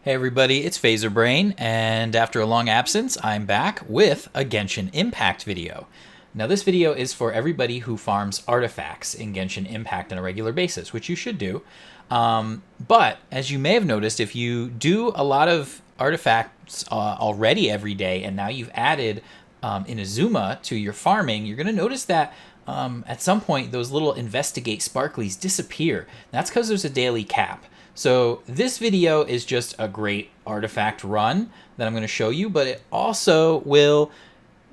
Hey everybody, it's Phaser Brain, and after a long absence, I'm back with a Genshin Impact video. Now this video is for everybody who farms artifacts in Genshin Impact on a regular basis, which you should do. But as you may have noticed, if you do a lot of artifacts already every day, and now you've added Inazuma to your farming, you're going to notice that at some point those little investigate sparklies disappear. That's because there's a daily cap. So this video is just a great artifact run that I'm going to show you, but it also will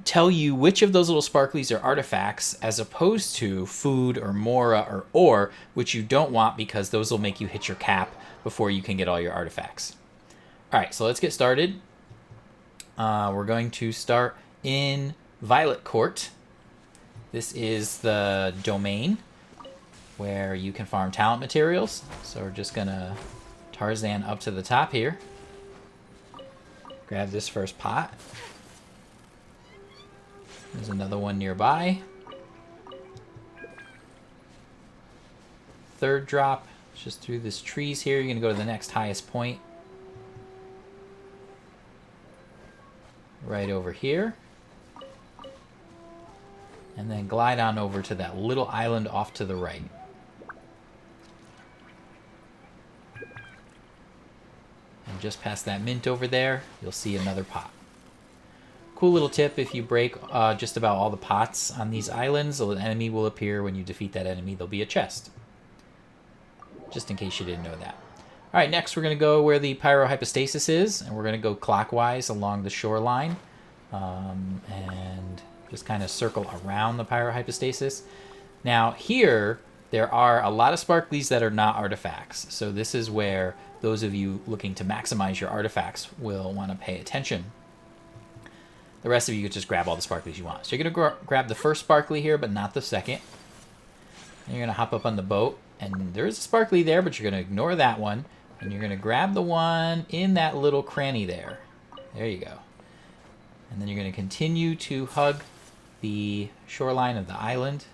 tell you which of those little sparklies are artifacts as opposed to food or Mora or ore, which you don't want because those will make you hit your cap before you can get all your artifacts. All right, so let's get started. We're going to start in Violet Court. This is the domain where you can farm talent materials. So we're just gonna Tarzan up to the top here. Grab this first pot. There's another one nearby. Third drop, it's just through this trees here. You're gonna go to the next highest point. Right over here. And then glide on over to that little island off to the right. And just past that mint over there, you'll see another pot. Cool little tip, if you break just about all the pots on these islands, an enemy will appear. When you defeat that enemy, there'll be a chest. Just in case you didn't know that. All right, next we're going to go where the Pyro Hypostasis is, and we're going to go clockwise along the shoreline. And just kind of circle around the Pyro Hypostasis. Now here, there are a lot of sparklies that are not artifacts. So this is where those of you looking to maximize your artifacts will want to pay attention. The rest of you could just grab all the sparklies you want. So you're going to grab the first sparkly here, but not the second. And you're going to hop up on the boat. And there is a sparkly there, but you're going to ignore that one. And you're going to grab the one in that little cranny there. There you go. And then you're going to continue to hug the shoreline of the island.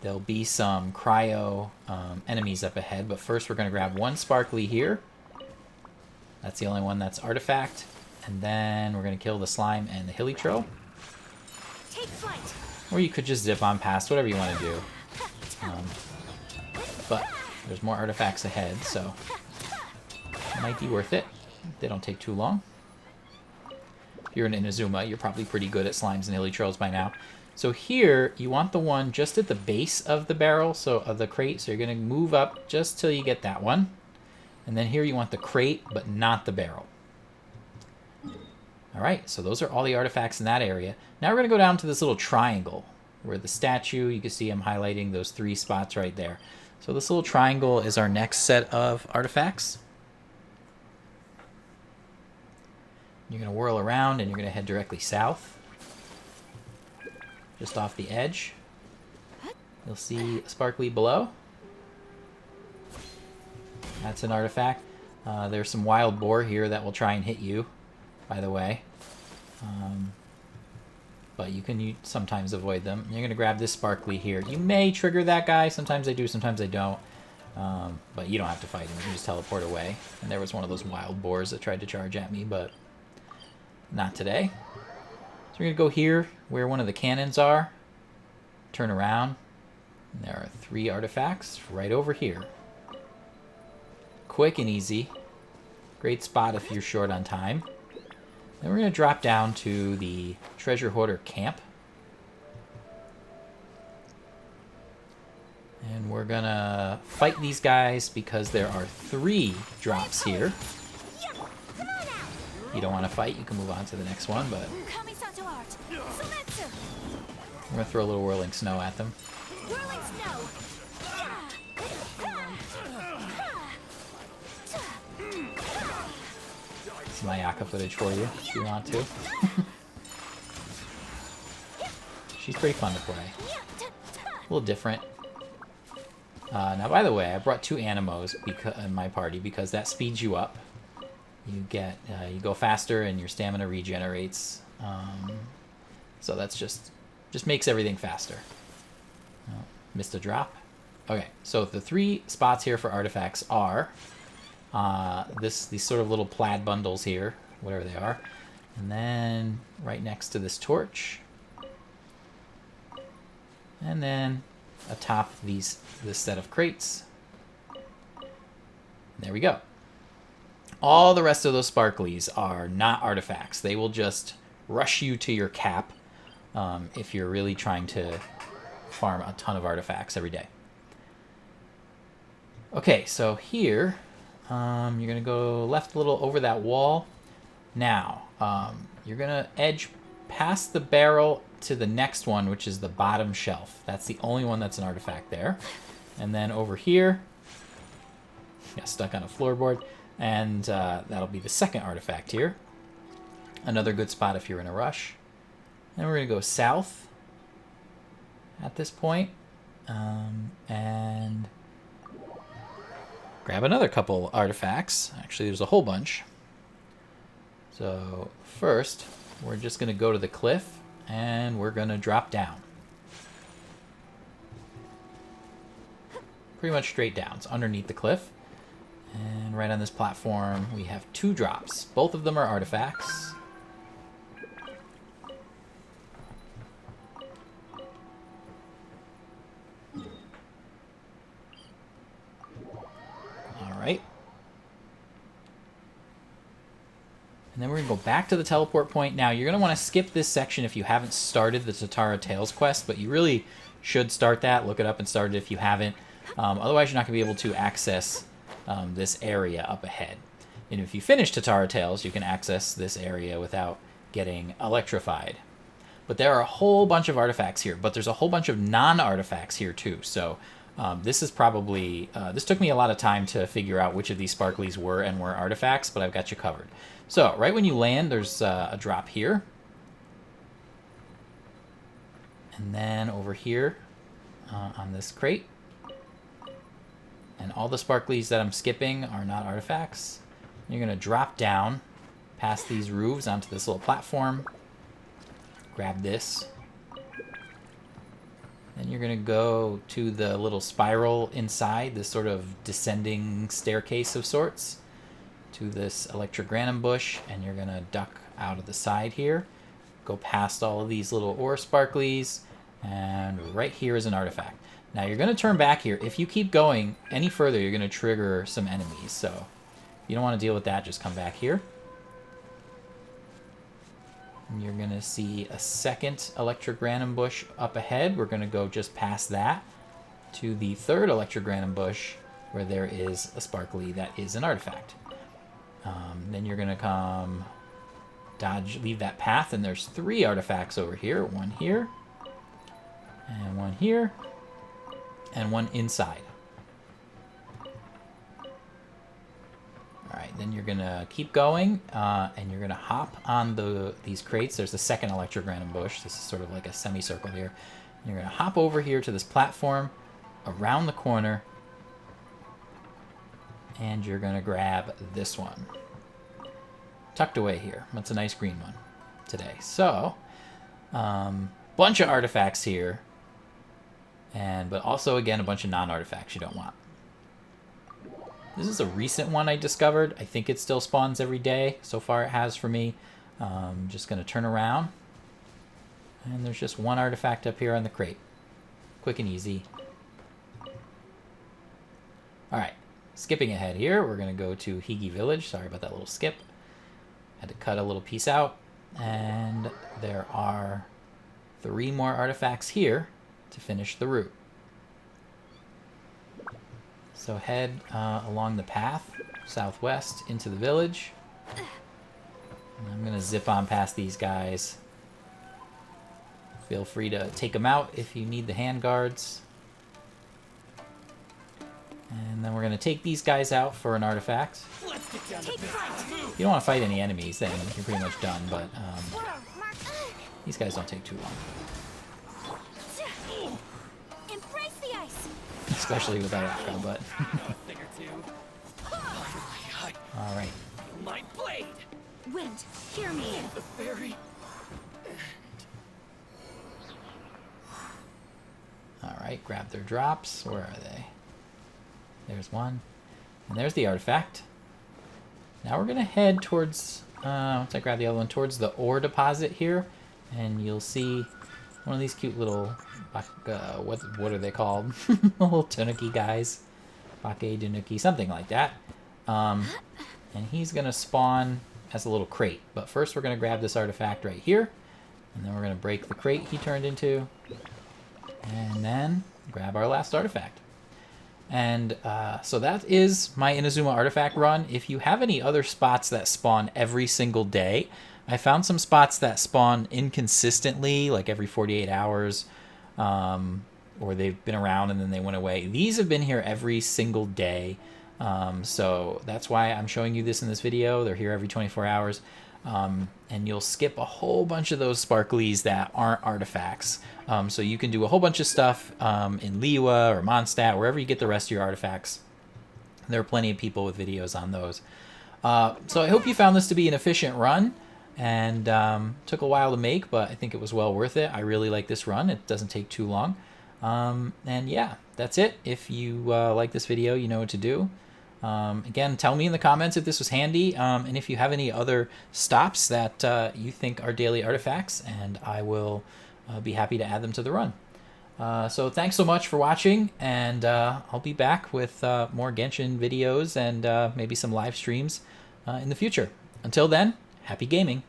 There'll be some cryo enemies up ahead, but first we're going to grab one sparkly here. That's the only one that's artifact. And then we're going to kill the slime and the hilly troll. Take flight. Or you could just zip on past, whatever you want to do. But there's more artifacts ahead, so it might be worth it. They don't take too long. If you're in Inazuma, you're probably pretty good at slimes and hilly trolls by now. So here, you want the one just at the base of the barrel, so of the crate. So you're going to move up just till you get that one. And then here you want the crate, but not the barrel. All right, so those are all the artifacts in that area. Now we're going to go down to this little triangle where the statue, you can see I'm highlighting those 3 spots right there. So this little triangle is our next set of artifacts. You're going to whirl around and you're going to head directly south. Just off the edge. You'll see a sparkly below. That's an artifact. There's some wild boar here that will try and hit you, by the way. But you can sometimes avoid them. You're going to grab this sparkly here. You may trigger that guy. Sometimes I do, sometimes I don't. But you don't have to fight him. You can just teleport away. And there was one of those wild boars that tried to charge at me, but not today. So we're going to go here where one of the cannons are. Turn around. And there are 3 artifacts right over here. Quick and easy. Great spot if you're short on time. Then we're going to drop down to the treasure hoarder camp. And we're going to fight these guys because there are 3 drops here. You don't want to fight, you can move on to the next one, but we're going to throw a little whirling snow at them. Some Ayaka footage for you, if you want to. She's pretty fun to play. A little different. Now, by the way, I brought 2 Animos in my party because that speeds you up. You get, you go faster and your stamina regenerates. So that's just makes everything faster. Oh, missed a drop. Okay, so the 3 spots here for artifacts are these sort of little plaid bundles here, whatever they are, and then right next to this torch, and then atop this set of crates. There we go. All the rest of those sparklies are not artifacts. They will just rush you to your cap if you're really trying to farm a ton of artifacts every day. Okay, so here, you're going to go left a little over that wall. Now, you're going to edge past the barrel to the next one, which is the bottom shelf. That's the only one that's an artifact there. And then over here, got stuck on a floorboard, and that'll be the second artifact here. Another good spot if you're in a rush. Then we're going to go south at this point, and grab another couple artifacts. Actually, there's a whole bunch. So first, we're just going to go to the cliff, and we're going to drop down. Pretty much straight down. It's underneath the cliff. And right on this platform, we have 2 drops. Both of them are artifacts. Alright. And then we're going to go back to the teleport point. Now, you're going to want to skip this section if you haven't started the Tatara Tales quest, but you really should start that. Look it up and start it if you haven't. Otherwise, you're not going to be able to access this area up ahead. And if you finish Tatara Tales, you can access this area without getting electrified. But there are a whole bunch of artifacts here, but there's a whole bunch of non-artifacts here too. So this is probably, this took me a lot of time to figure out which of these sparklies were and weren't artifacts, but I've got you covered. So right when you land, there's a drop here. And then over here on this crate. And all the sparklies that I'm skipping are not artifacts. You're going to drop down past these roofs onto this little platform. Grab this. Then you're going to go to the little spiral inside, this sort of descending staircase of sorts, to this Electrogram bush, and you're going to duck out of the side here. Go past all of these little ore sparklies, and right here is an artifact. Now you're going to turn back here. If you keep going any further, you're going to trigger some enemies. So if you don't want to deal with that, just come back here. And you're going to see a second Electrogram bush up ahead. We're going to go just past that to the third Electrogram bush, where there is a sparkly that is an artifact. Then you're going to come leave that path, and there's 3 artifacts over here. One here, and one here, and one inside. Alright, then you're going to keep going, and you're going to hop on these crates. There's the second Electrogram bush. This is sort of like a semicircle here. And you're going to hop over here to this platform, around the corner, and you're going to grab this one. Tucked away here. That's a nice green one today. So, bunch of artifacts here. But also, again, a bunch of non-artifacts you don't want. This is a recent one I discovered. I think it still spawns every day. So far it has for me. Just going to turn around. And there's just one artifact up here on the crate. Quick and easy. Alright, skipping ahead here, we're going to go to Higi Village. Sorry about that little skip. Had to cut a little piece out. And there are 3 more artifacts here to finish the route. So head along the path, southwest, into the village. And I'm going to zip on past these guys. Feel free to take them out if you need the hand guards. And then we're going to take these guys out for an artifact. Let's get down to business. If you don't want to fight any enemies, then you're pretty much done, but these guys don't take too long. Embrace the ice. Especially with Ayaka, but... Alright. My blade! Wind, hear me. The fairy. All right, grab their drops. Where are they? There's one. And there's the artifact. Now we're going to head towards, once I grab the other one, towards the ore deposit here. And you'll see one of these cute little, what are they called? Little tanuki guys. Bake tanuki, something like that. And he's going to spawn as a little crate. But first we're going to grab this artifact right here. And then we're going to break the crate he turned into. And then grab our last artifact. And so that is my Inazuma artifact run. If you have any other spots that spawn every single day, I found some spots that spawn inconsistently, like every 48 hours, or they've been around and then they went away. These have been here every single day. So that's why I'm showing you this in this video. They're here every 24 hours. And you'll skip a whole bunch of those sparklies that aren't artifacts. So you can do a whole bunch of stuff in Liwa or Mondstadt, wherever you get the rest of your artifacts. There are plenty of people with videos on those. So I hope you found this to be an efficient run. And took a while to make, but I think it was well worth it. I really like this run. It doesn't take too long. And yeah, that's it. If you like this video, you know what to do. Again, tell me in the comments if this was handy, and if you have any other stops that you think are daily artifacts, and I will be happy to add them to the run. So thanks so much for watching, and I'll be back with more Genshin videos and maybe some live streams in the future. Until then, happy gaming!